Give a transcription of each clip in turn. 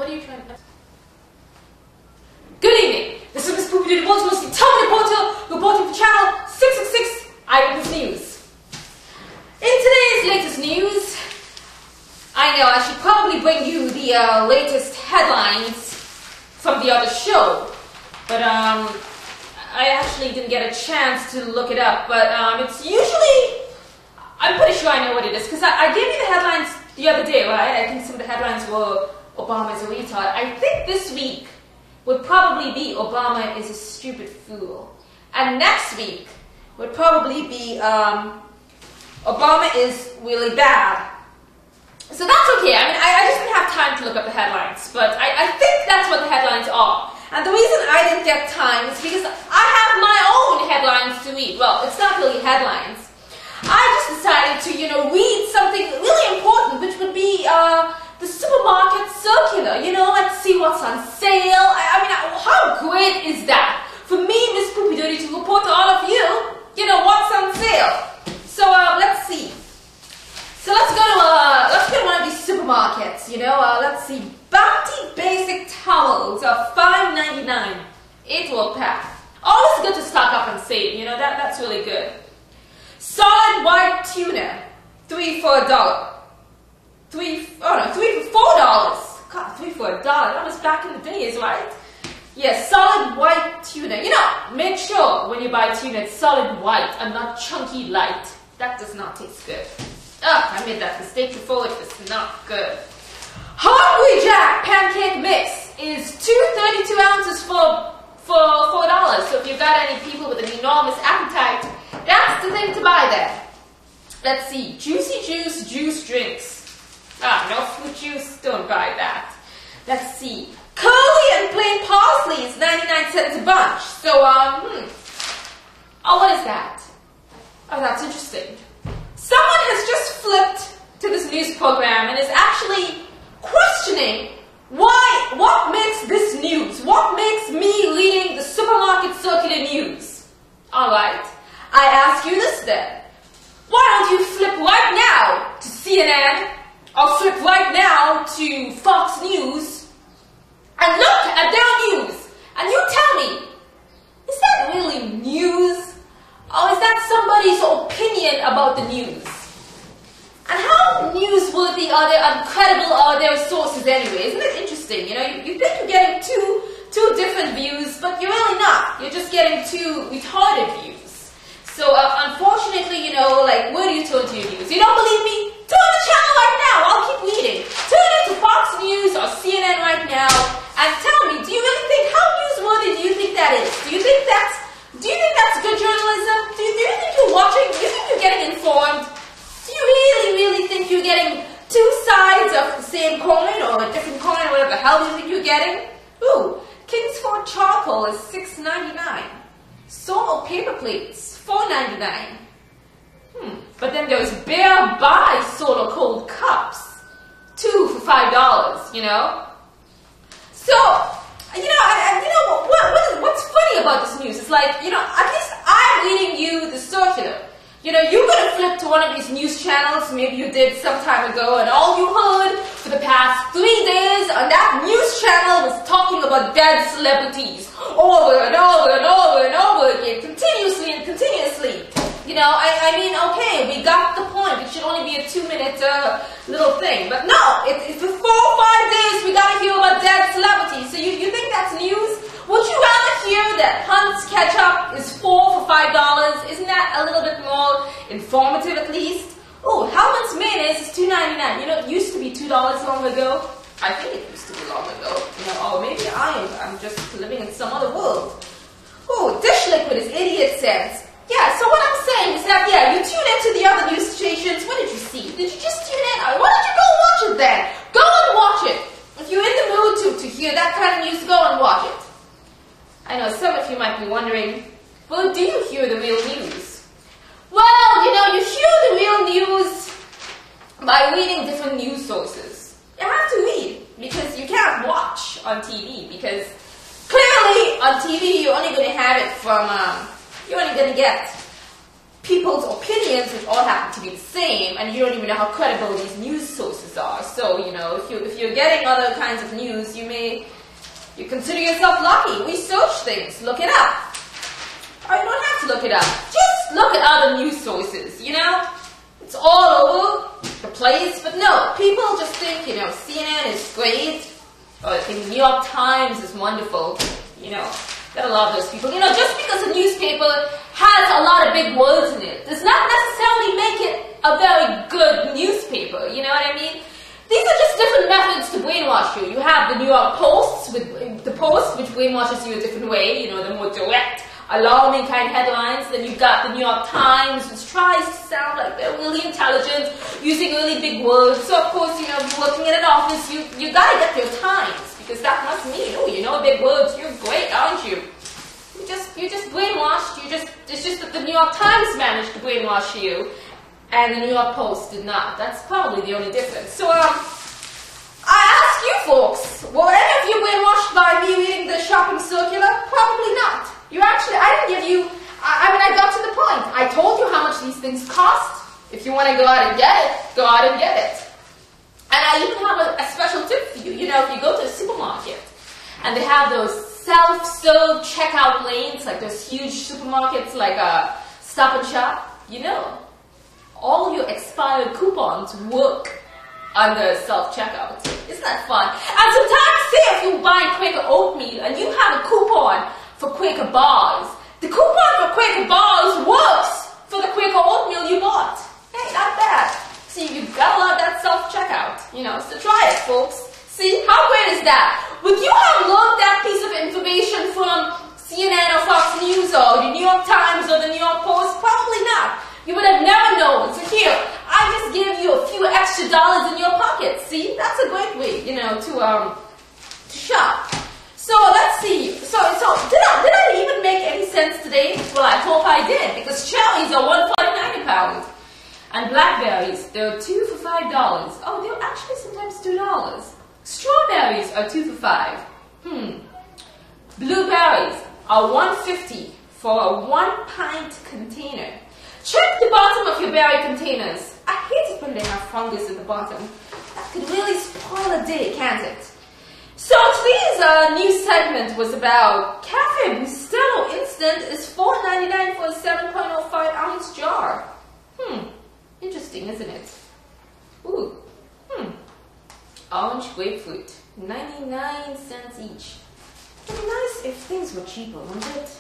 What are you trying to... Good evening. This is Miss Poopee Doodee, world's most intelligent reporter, reporting for Channel 666 Eyewitness News. In today's latest news, I know I should probably bring you the latest headlines from the other show, but I actually didn't get a chance to look it up, but it's usually, I'm pretty sure I know what it is, because I gave you the headlines the other day, right? I think some of the headlines were Obama's a retard. I think this week would probably be Obama is a stupid fool. And next week would probably be Obama is really bad. So that's okay. I mean, I just didn't have time to look up the headlines, but I think that's what the headlines are. And the reason I didn't get time is because I have my own headlines to read. Well, it's not really headlines. I just decided to, read something really important, which would be the supermarket circular. Let's see what's on sale. I mean, how great is that for me, Miss Poopee Doodee, to report to all of you, what's on sale. So let's see. So let's go to one of these supermarkets. Let's see. Bounty Basic Towels are $5.99. 8-roll pack. Always good to stock up and save. That's really good. Solid white tuna, 3 for $1. 3 for $4. God, 3 for $1. That was back in the days, right? Yes, solid white tuna. Make sure when you buy tuna it's solid white and not chunky light. That does not taste good. I made that mistake before. It was not good. Hungry Jack pancake mix is 232 ounces for $4. So if you've got any people with an enormous appetite, that's the thing to buy there. Let's see. Juicy Juice juice drinks. No fruit juice. Don't buy that. Let's see. Curly and plain parsley is 99 cents a bunch. So, oh, what is that? Oh, that's interesting. Someone has just flipped to this news program and is actually questioning what makes this news? What makes me reading the supermarket circular news? Alright, I ask you this then. Why don't you flip right now to CNN or flip right now to Fox News and look at their news and you tell me, is that really news? Or is that somebody's opinion about the news? And how newsworthy are they, credible are their sources anyway? Isn't it interesting? You think you're getting two different views, but you're really not. You're just getting two retarded views. So unfortunately, where do you turn to your news? You don't believe me? Turn the channel right now. I'll keep reading. Turn it to Fox News or CNN right now and tell me, do you really think, how newsworthy do you think that is? Do you think that's good journalism? Do you think you're watching? Do you think you're getting informed? Do you really think you're getting two sides of the same coin or a different coin or whatever the hell you think you're getting? Ooh, Kingsford charcoal is $6.99. Solo paper plates, $4.99. But then there's Bear Buy Solo cold cups, 2 for $5, So, what's funny about this news? It's like, at least I'm reading you the circular. You're going to flip to one of these news channels, maybe you did some time ago, and all you heard for the past 3 days on that news channel was talking about dead celebrities over and over and over and over again, continuously and continuously. I mean, okay, we got the point. It should only be a 2-minute little thing. But no, it's for 4 or 5 days we got to hear about dead celebrities. So you think that's news? Would you rather hear that Hunt's ketchup is $4 for $5? Isn't that a little bit more informative at least? Oh, Hellman's mayonnaise is $2.99. It used to be $2 long ago. I think it used to be long ago. Or maybe I'm just living in some other world. Oh, dish liquid is 88 cents. Yeah, so what I'm saying is that, you tune into the other news stations. What did you see? Did you just tune in? Why don't you go watch it then? Go and watch it. If you're in the mood to hear that kind of news, go and watch it. I know some of you might be wondering, well, do you hear the real news? Well, you hear the real news by reading different news sources. You have to read, because you can't watch on TV, because clearly on TV you're only going to have it from, you're only going to get people's opinions would all happen to be the same, and you don't even know how credible these news sources are. So, you know, if you're getting other kinds of news, you consider yourself lucky. Research things, look it up. Or you don't have to look it up. Just look at other news sources, you know? It's all over the place, but no, people just think, you know, CNN is great, or they think the New York Times is wonderful, you know. Gotta love those people. You know, just because a newspaper has a lot of big words in it does not necessarily make it a very good newspaper, you know what I mean? These are just different methods to brainwash you. You have the New York Post, which brainwashes you a different way, you know, the more direct, alarming kind of headlines. Then you've got the New York Times, which tries to sound like they're really intelligent, using really big words. So of course, you know, if you're working in an office, you gotta get your Times, because that must mean, oh, you know big words, you're great, aren't you? You just brainwashed, it's just that the New York Times managed to brainwash you, and the New York Post did not. That's probably the only difference. So, I ask you folks, were any of you brainwashed by me reading the shopping circular? Probably not. I didn't give you, I got to the point. I told you how much these things cost. If you want to go out and get it, go out and get it. And I even have a special tip for you. You know, if you go to a supermarket and they have those self-serve checkout lanes, like those huge supermarkets like Stop and Shop, you know, all your expired coupons work under self-checkout. Isn't that fun? And sometimes, say if you buy Quaker oatmeal and you have a coupon for Quaker bars, the coupon for Quaker bars works for the Quaker oatmeal you bought. Hey, not bad. See, you've got to love that self-checkout, you know, so try it, folks. See, how great is that? Would you have learned that piece of information from CNN or Fox News or the New York Times or the New York Post? Probably not. You would have never known. So here, I just gave you a few extra dollars in your pocket. See, that's a great way, you know, to shop. So let's see. So did I even make any sense today? Well, I hope I did, because cherries are $1.49 a pound, and blackberries, they're 2 for $5. Oh, they're actually sometimes $2. Strawberries are 2 for $5. Blueberries are $1.50 for a 1-pint container. Check the bottom of your berry containers. I hate it when they have fungus at the bottom. That could really spoil a day, can't it? So today's news segment was about Cafe Bustelo Instant is $4.99 for a 7.05 ounce jar. Interesting, isn't it? Ooh. Orange grapefruit, 99 cents each. It would be nice if things were cheaper, wouldn't it?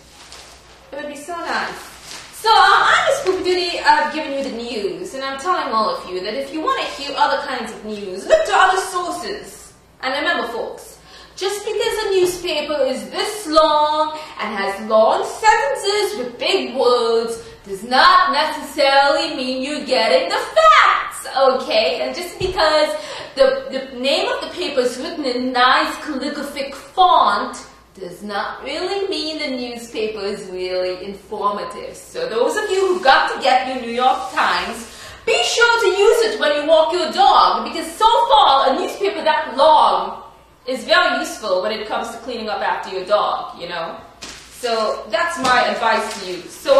It would be so nice. So I'm Miss Poopee Doodee, giving you the news, and I'm telling all of you that if you want to hear other kinds of news, look to other sources. And remember, folks, just because a newspaper is this long and has long sentences with big words does not necessarily mean you're getting the facts, okay? And just because the name of the paper is written in nice calligraphic font does not really mean the newspaper is really informative. So those of you who got to get your New York Times, be sure to use it when you walk your dog, because so far a newspaper that long is very useful when it comes to cleaning up after your dog, you know. So that's my advice to you. So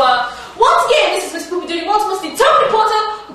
once again, this is Miss Poopee Doodee, world's most determined reporter,